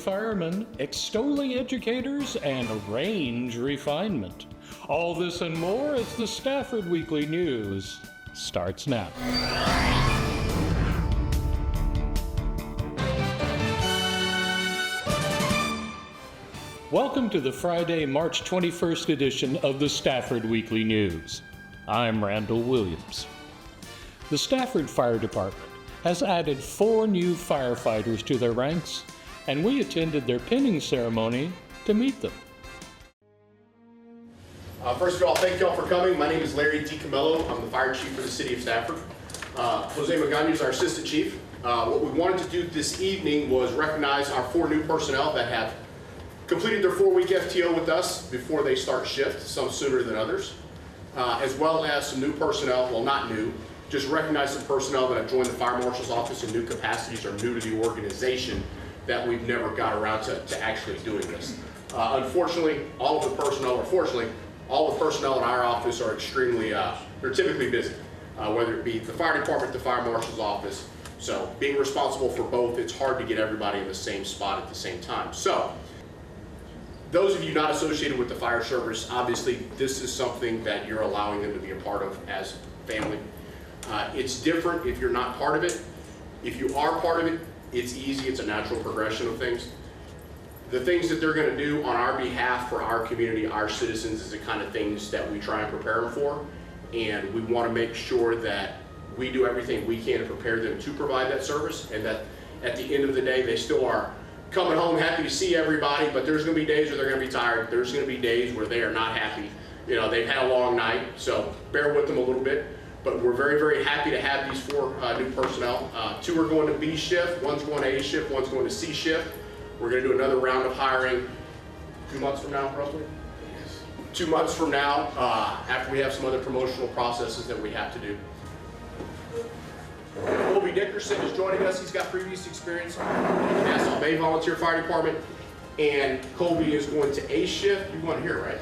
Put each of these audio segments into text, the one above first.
firemen, extolling educators, and range refinement. All this and more as the Stafford Weekly News starts now. Welcome to the Friday, March 21st edition of the Stafford Weekly News. I'm Randall Williams. The Stafford Fire Department has added 4 new firefighters to their ranks, and we attended their pinning ceremony to meet them. First of all, thank you all for coming. My name is Larry DiCamello. I'm the fire chief for the city of Stafford. Jose Magana is our assistant chief. What we wanted to do this evening was recognize our 4 new personnel that have completed their 4-week FTO with us before they start shift, some sooner than others, as well as some new personnel, well not new, just recognize some personnel that have joined the fire marshal's office in new capacities or new to the organization that we've never got around to actually doing this. Unfortunately, all of the personnel, or fortunately, all the personnel in our office are extremely, they're typically busy, whether it be the fire department, the fire marshal's office. So being responsible for both, it's hard to get everybody in the same spot at the same time. So those of you not associated with the fire service, obviously this is something that you're allowing them to be a part of as family. It's different if you're not part of it. If you are part of it, it's easy, it's a natural progression of things. The things that they're going to do on our behalf for our community, our citizens, is the kind of things that we try and prepare them for. And we want to make sure that we do everything we can to prepare them to provide that service, and that at the end of the day, they still are coming home happy to see everybody, but there's going to be days where they're going to be tired. There's going to be days where they are not happy. You know, they've had a long night, so bear with them a little bit. But we're very, very happy to have these 4 new personnel. 2 are going to B shift, 1's going to A shift, 1's going to C shift. We're going to do another round of hiring 2 months from now, roughly? Yes. 2 months from now, after we have some other promotional processes that we have to do. Colby Dickerson is joining us. He's got previous experience in the Nassau Bay Volunteer Fire Department. And Colby is going to A shift. You want to hear, right?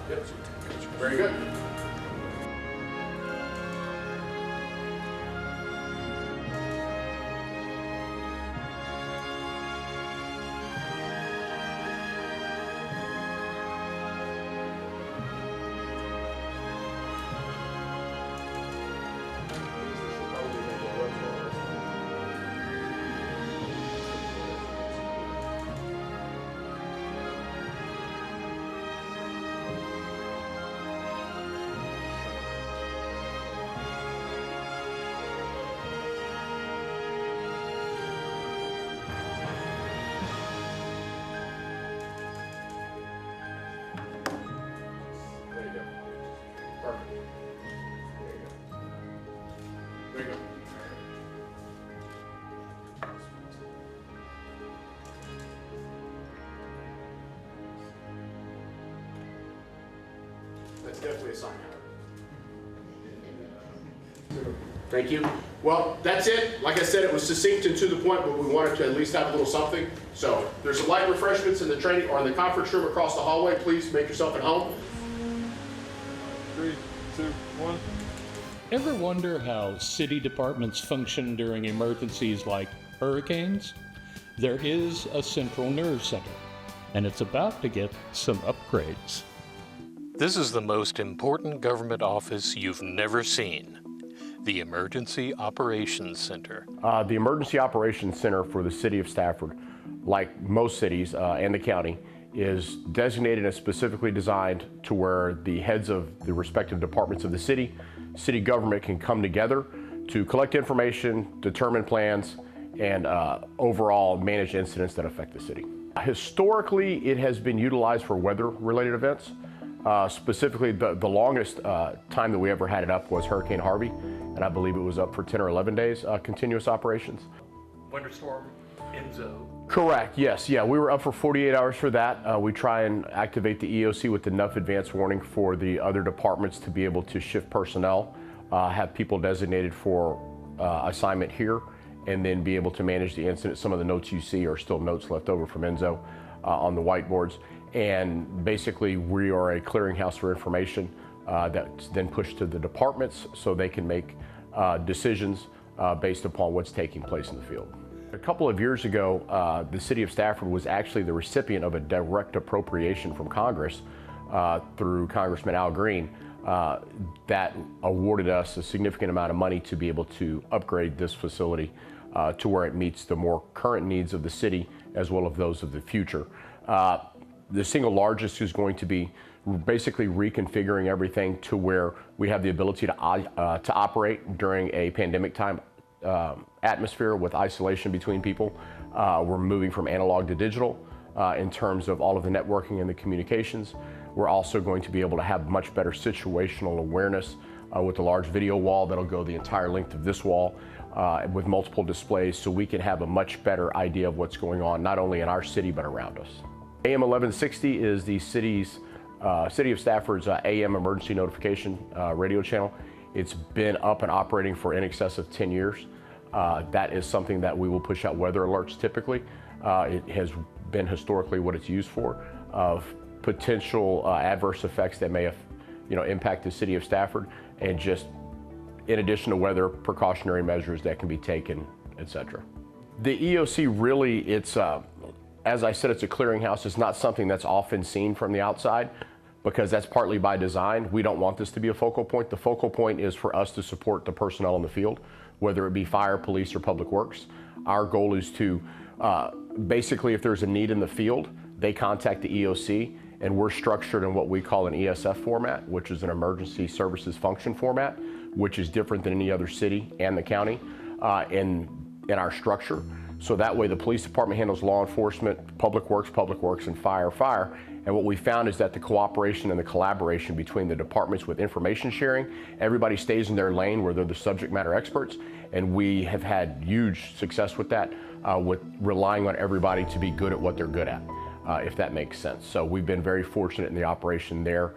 Yep. Very good. That's definitely a sign. Thank you. Well, that's it. Like I said, it was succinct and to the point, but we wanted to at least have a little something. So there's some light refreshments in the training or in the conference room across the hallway. Please make yourself at home. 3, 2, 1. Ever wonder how city departments function during emergencies like hurricanes? There is a central nerve center, and it's about to get some upgrades. This is the most important government office you've never seen, the Emergency Operations Center. The Emergency Operations Center for the City of Stafford, like most cities and the county, is designated and specifically designed to where the heads of the respective departments of the city government can come together to collect information, determine plans, and overall manage incidents that affect the city. Historically, it has been utilized for weather-related events. Specifically, the longest time that we ever had it up was Hurricane Harvey, and I believe it was up for 10 or 11 days, continuous operations. Winter storm, Enzo. Correct, yes, yeah, we were up for 48 hours for that. We try and activate the EOC with enough advance warning for the other departments to be able to shift personnel, have people designated for assignment here, and then be able to manage the incident. Some of the notes you see are still notes left over from Enzo on the whiteboards. And basically, we are a clearinghouse for information that's then pushed to the departments so they can make decisions based upon what's taking place in the field. A couple of years ago, the city of Stafford was actually the recipient of a direct appropriation from Congress through Congressman Al Green that awarded us a significant amount of money to be able to upgrade this facility to where it meets the more current needs of the city as well as those of the future. The single largest is going to be basically reconfiguring everything to where we have the ability to operate during a pandemic time atmosphere with isolation between people. We're moving from analog to digital in terms of all of the networking and the communications. We're also going to be able to have much better situational awareness with a large video wall that'll go the entire length of this wall with multiple displays, so we can have a much better idea of what's going on not only in our city but around us. AM 1160 is the City of Stafford's AM emergency notification radio channel. It's been up and operating for in excess of 10 years. That is something that we will push out weather alerts typically. It has been historically what it's used for, of potential adverse effects that may have, impact the city of Stafford, and just in addition to weather, precautionary measures that can be taken, etc. The EOC really, it's, as I said, it's a clearinghouse. It's not something that's often seen from the outside because that's partly by design. We don't want this to be a focal point. The focal point is for us to support the personnel in the field, whether it be fire, police, or public works. Our goal is to, basically, if there's a need in the field, they contact the EOC, and we're structured in what we call an ESF format, which is an emergency services function format, which is different than any other city and the county in our structure. So that way the police department handles law enforcement, public works, and fire. And what we found is that the cooperation and the collaboration between the departments with information sharing, everybody stays in their lane where they're the subject matter experts, and we have had huge success with that, with relying on everybody to be good at what they're good at, if that makes sense. So we've been very fortunate in the operation there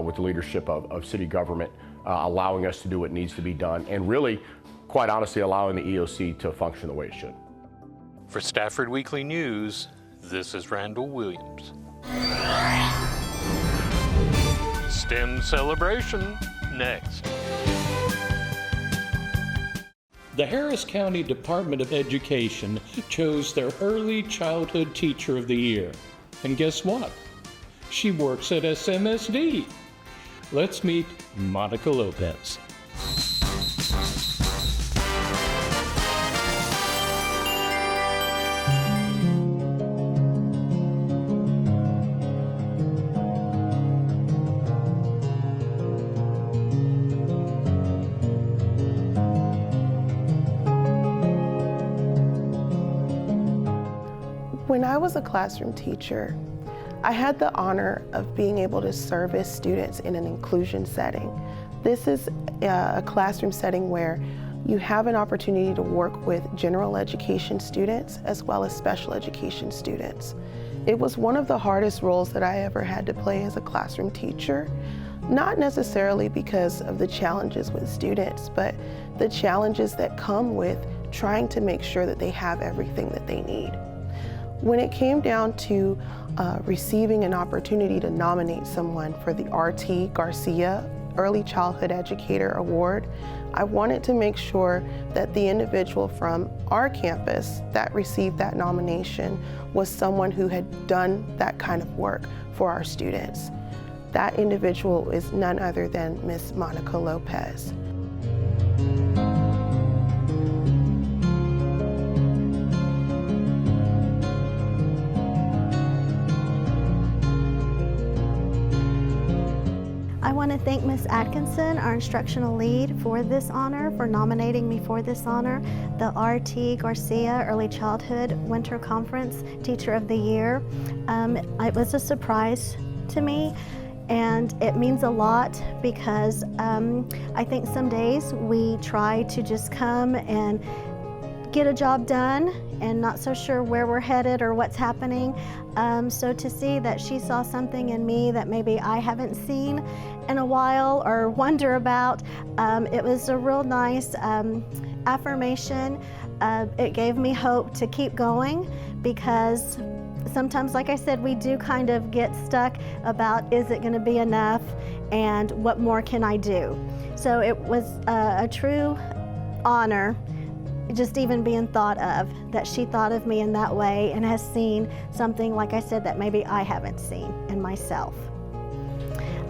with the leadership of city government, allowing us to do what needs to be done, and really, quite honestly, allowing the EOC to function the way it should. For Stafford Weekly News, this is Randall Williams. STEM celebration next. The Harris County Department of Education chose their Early Childhood Teacher of the Year. And guess what? She works at SMSD. Let's meet Monica Lopez. When I was a classroom teacher, I had the honor of being able to service students in an inclusion setting. This is a classroom setting where you have an opportunity to work with general education students as well as special education students. It was one of the hardest roles that I ever had to play as a classroom teacher, not necessarily because of the challenges with students, but the challenges that come with trying to make sure that they have everything that they need. When it came down to receiving an opportunity to nominate someone for the R.T. Garcia Early Childhood Educator Award, I wanted to make sure that the individual from our campus that received that nomination was someone who had done that kind of work for our students. That individual is none other than Miss Monica Lopez. I want to thank Ms. Atkinson, our instructional lead, for this honor, for nominating me for this honor, the R.T. Garcia Early Childhood Winter Conference Teacher of the Year. It was a surprise to me, and it means a lot because I think some days we try to just come and get a job done and not so sure where we're headed or what's happening. So to see that she saw something in me that maybe I haven't seen in a while or wonder about, it was a real nice affirmation. It gave me hope to keep going because sometimes, like I said, we do kind of get stuck about, is it going to be enough and what more can I do? So it was a true honor just even being thought of, that she thought of me in that way and has seen something, like I said, that maybe I haven't seen in myself.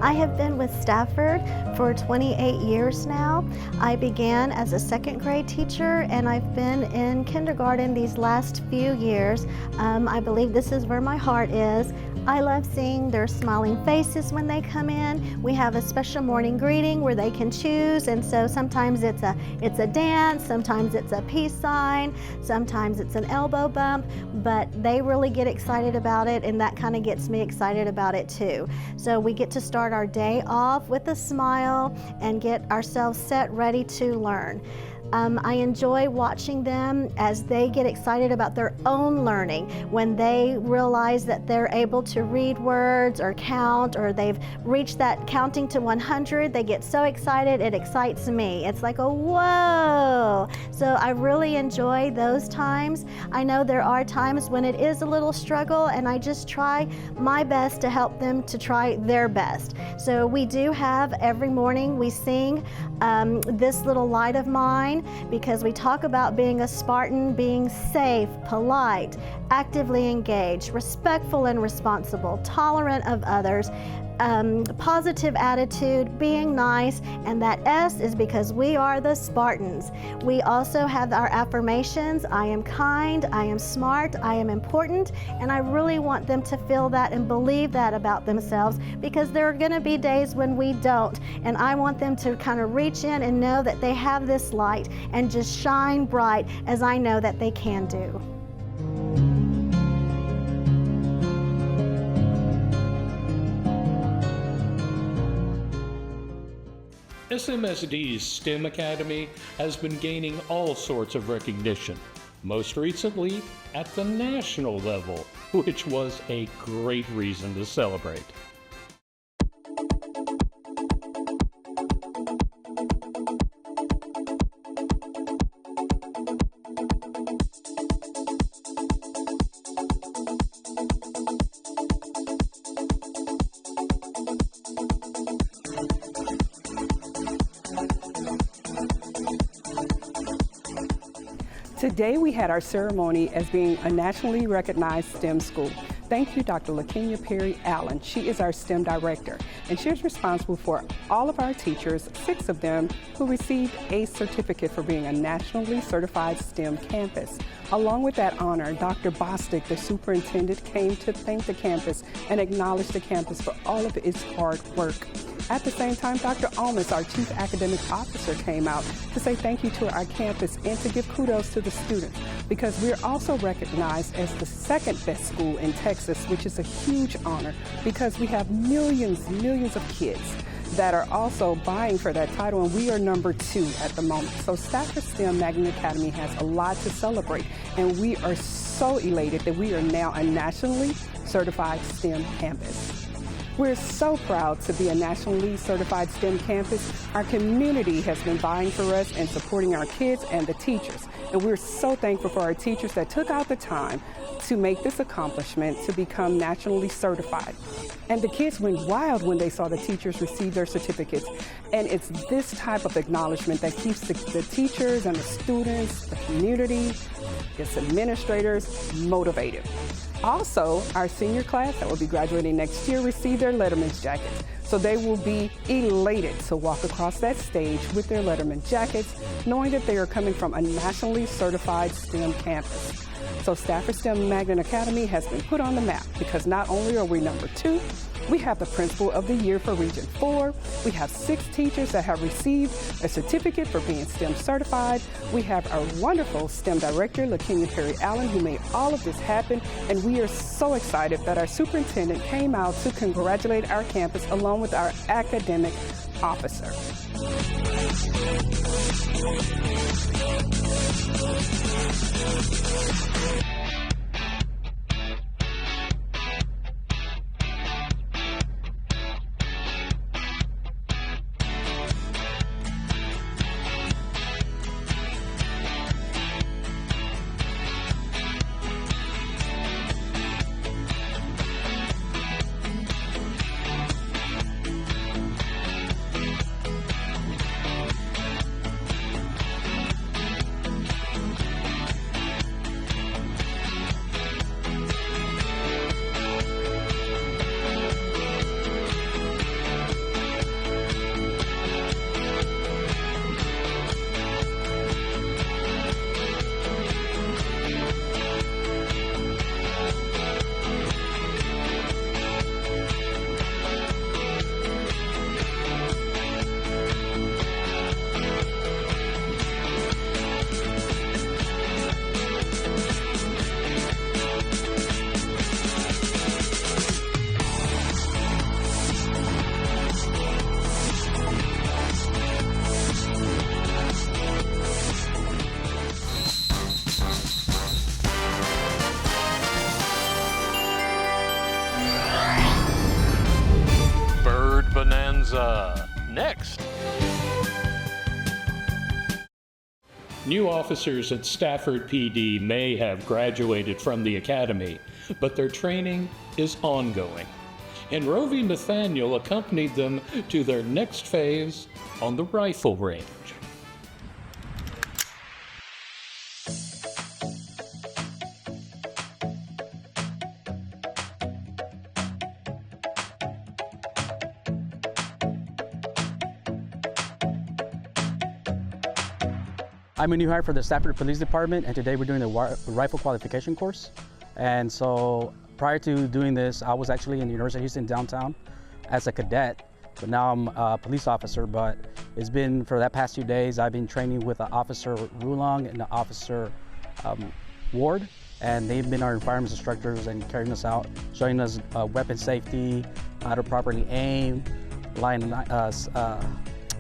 I have been with Stafford for 28 years now. I began as a second grade teacher and I've been in kindergarten these last few years. I believe this is where my heart is. I love seeing their smiling faces when they come in. We have a special morning greeting where they can choose, and so sometimes it's a dance, sometimes it's a peace sign, sometimes it's an elbow bump, but they really get excited about it, and that kind of gets me excited about it too. So we get to start our day off with a smile and get ourselves set ready to learn. I enjoy watching them as they get excited about their own learning. When they realize that they're able to read words or count, or they've reached that counting to 100, they get so excited, it excites me. It's like a whoa! So I really enjoy those times. I know there are times when it is a little struggle, and I just try my best to help them to try their best. So we do have, every morning we sing This Little Light of Mine, because we talk about being a Spartan, being safe, polite, actively engaged, respectful and responsible, tolerant of others, positive attitude, being nice, and that S is because we are the Spartans. We also have our affirmations: I am kind, I am smart, I am important, and I really want them to feel that and believe that about themselves, because there are going to be days when we don't, and I want them to kind of reach in and know that they have this light and just shine bright, as I know that they can do. SMSD's STEM Academy has been gaining all sorts of recognition, most recently at the national level, which was a great reason to celebrate. Today we had our ceremony as being a nationally recognized STEM school. Thank you, Dr. LaKenya Perry Allen. She is our STEM director, and she is responsible for all of our teachers, 6 of them, who received a certificate for being a nationally certified STEM campus. Along with that honor, Dr. Bostic, the superintendent, came to thank the campus and acknowledge the campus for all of its hard work. At the same time, Dr. Almas, our chief academic officer, came out to say thank you to our campus and to give kudos to the students, because we're also recognized as the 2nd best school in Texas, which is a huge honor because we have millions of kids that are also vying for that title, and we are number 2 at the moment. So Stafford STEM Magnet Academy has a lot to celebrate, and we are so elated that we are now a nationally certified STEM campus. We're so proud to be a nationally certified STEM campus. Our community has been vying for us and supporting our kids and the teachers. And we're so thankful for our teachers that took out the time to make this accomplishment to become nationally certified. And the kids went wild when they saw the teachers receive their certificates. And it's this type of acknowledgement that keeps the teachers and the students, the community, its administrators motivated. Also, our senior class that will be graduating next year received their Letterman's jackets. So they will be elated to walk across that stage with their Letterman jackets, knowing that they are coming from a nationally certified STEM campus. So Stafford STEM Magnet Academy has been put on the map because not only are we number 2, we have the Principal of the Year for Region 4. We have 6 teachers that have received a certificate for being STEM certified. We have our wonderful STEM director, LaKenya Perry Allen, who made all of this happen. And we are so excited that our superintendent came out to congratulate our campus along with our academic officer. New officers at Stafford PD may have graduated from the academy, but their training is ongoing. And Rovey Nathaniel accompanied them to their next phase on the rifle range. I'm a new hire for the Stafford Police Department, and today we're doing the rifle qualification course. And so prior to doing this, I was actually in the University of Houston downtown as a cadet, but now I'm a police officer. But it's been, for that past 2 days, I've been training with Officer Rulong and Officer Ward, and they've been our firearms instructors and carrying us out, showing us weapon safety, how to properly aim,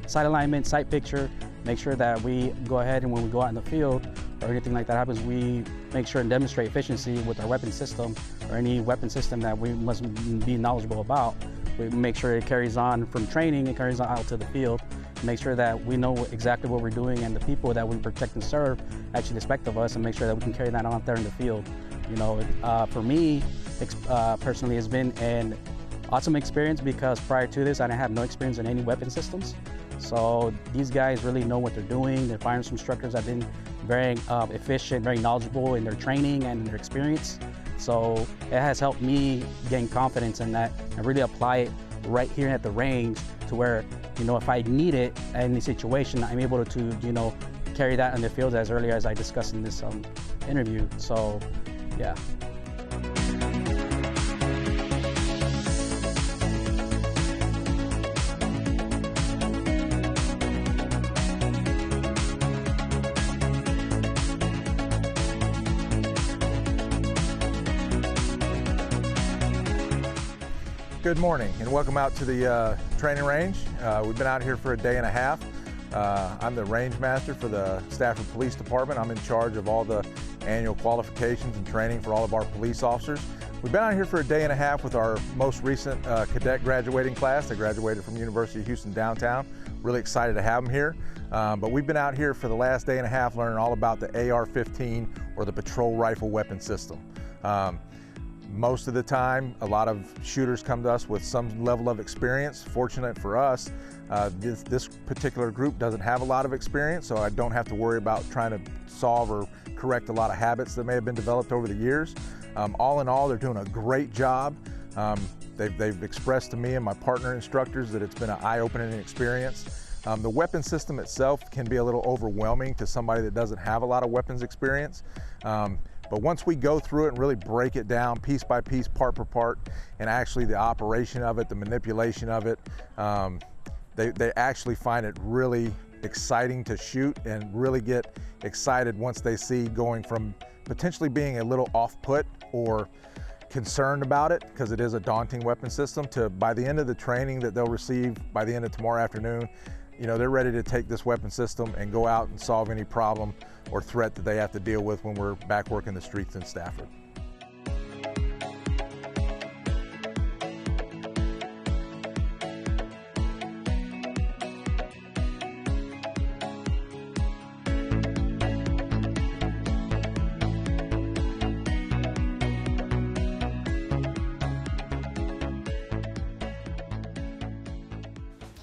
sight alignment, sight picture, make sure that we go ahead and when we go out in the field or anything like that happens, we make sure and demonstrate efficiency with our weapon system or any weapon system that we must be knowledgeable about. We make sure it carries on from training, it carries on out to the field, make sure that we know exactly what we're doing and the people that we protect and serve actually expect of us, and make sure that we can carry that on out there in the field. You know, for me, personally, it's been an awesome experience because prior to this, I didn't have no experience in any weapon systems. So these guys really know what they're doing. Their firearms instructors have been very efficient, very knowledgeable in their training and their experience. So it has helped me gain confidence in that and really apply it right here at the range to where, you know, if I need it in any situation, I'm able to, you know, carry that in the field as earlier as I discussed in this interview. So, yeah. Good morning and welcome out to the training range. We've been out here for a day and a half. I'm the range master for the Stafford Police Department. I'm in charge of all the annual qualifications and training for all of our police officers. We've been out here for a day and a half with our most recent cadet graduating class. They graduated from University of Houston downtown. Really excited to have them here. But we've been out here for the last day and a half learning all about the AR-15 or the patrol rifle weapon system. Most of the time, a lot of shooters come to us with some level of experience. Fortunate for us, this particular group doesn't have a lot of experience, so I don't have to worry about trying to solve or correct a lot of habits that may have been developed over the years. All in all, they're doing a great job. They've expressed to me and my partner instructors that it's been an eye-opening experience. The weapon system itself can be a little overwhelming to somebody that doesn't have a lot of weapons experience. But once we go through it and really break it down piece by piece, part per part, and actually the operation of it, the manipulation of it, they actually find it really exciting to shoot and really get excited once they see going from potentially being a little off-put or concerned about it, because it is a daunting weapon system, to by the end of the training that they'll receive by the end of tomorrow afternoon, you know, they're ready to take this weapon system and go out and solve any problem or threat that they have to deal with when we're back working the streets in Stafford.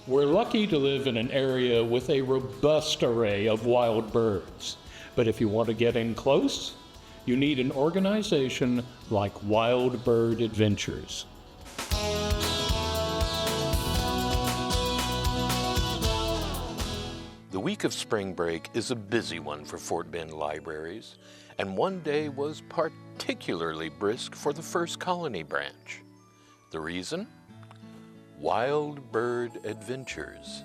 We're lucky to live in an area with a robust array of wild birds. But if you want to get in close, you need an organization like Wild Bird Adventures. The week of spring break is a busy one for Fort Bend libraries, and one day was particularly brisk for the First Colony branch. The reason? Wild Bird Adventures.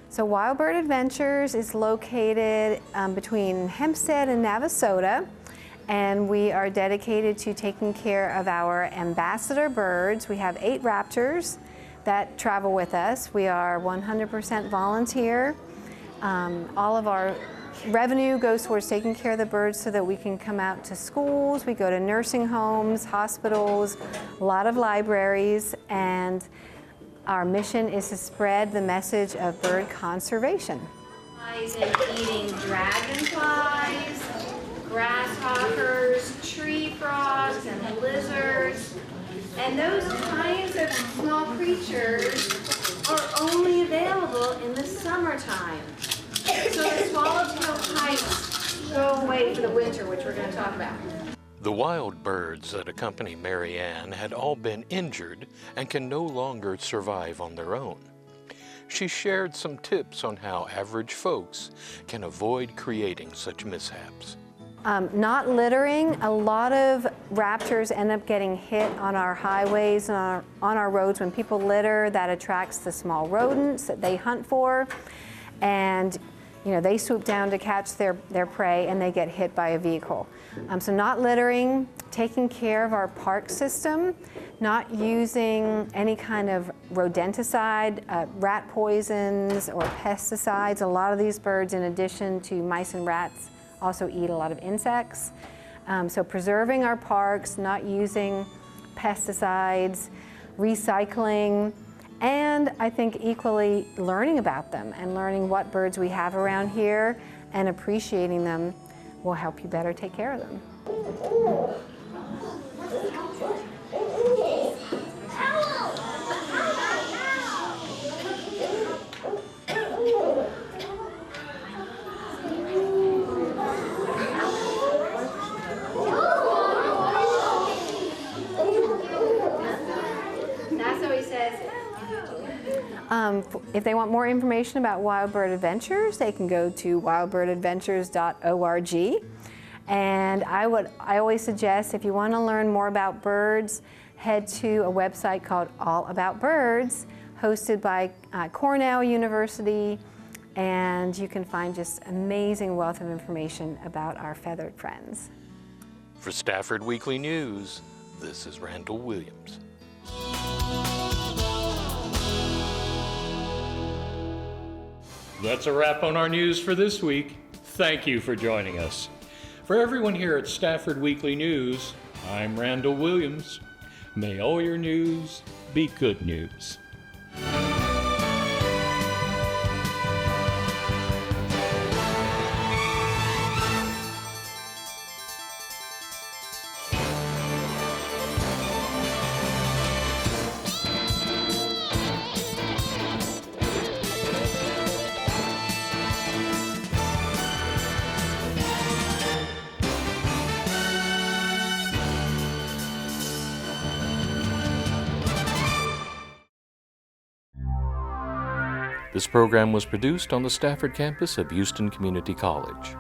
So Wild Bird Adventures is located between Hempstead and Navasota, and we are dedicated to taking care of our ambassador birds. We have 8 raptors that travel with us. We are 100% volunteer. All of our revenue goes towards taking care of the birds so that we can come out to schools. We go to nursing homes, hospitals, a lot of libraries, and our mission is to spread the message of bird conservation. And eating dragonflies, grasshoppers, tree frogs, and lizards. And those kinds of small creatures are only available in the summertime. So the swallowtail kites go away for the winter, which we're going to talk about. The wild birds that accompany Mary Ann had all been injured and can no longer survive on their own. She shared some tips on how average folks can avoid creating such mishaps. Not littering. A lot of raptors end up getting hit on our highways and on our roads. When people litter, that attracts the small rodents that they hunt for. And they swoop down to catch their prey and they get hit by a vehicle. So not littering, taking care of our park system, not using any kind of rodenticide, rat poisons or pesticides. A lot of these birds, in addition to mice and rats, also eat a lot of insects. So preserving our parks, not using pesticides, recycling, and I think equally learning about them and learning what birds we have around here and appreciating them will help you better take care of them. That's what he says. If they want more information about Wild Bird Adventures, they can go to wildbirdadventures.org. And I always suggest, if you want to learn more about birds, head to a website called All About Birds, hosted by Cornell University, and you can find just amazing wealth of information about our feathered friends. For Stafford Weekly News, this is Randall Williams. That's a wrap on our news for this week. Thank you for joining us. For everyone here at Stafford Weekly News, I'm Randall Williams. May all your news be good news. This program was produced on the Stafford campus of Houston Community College.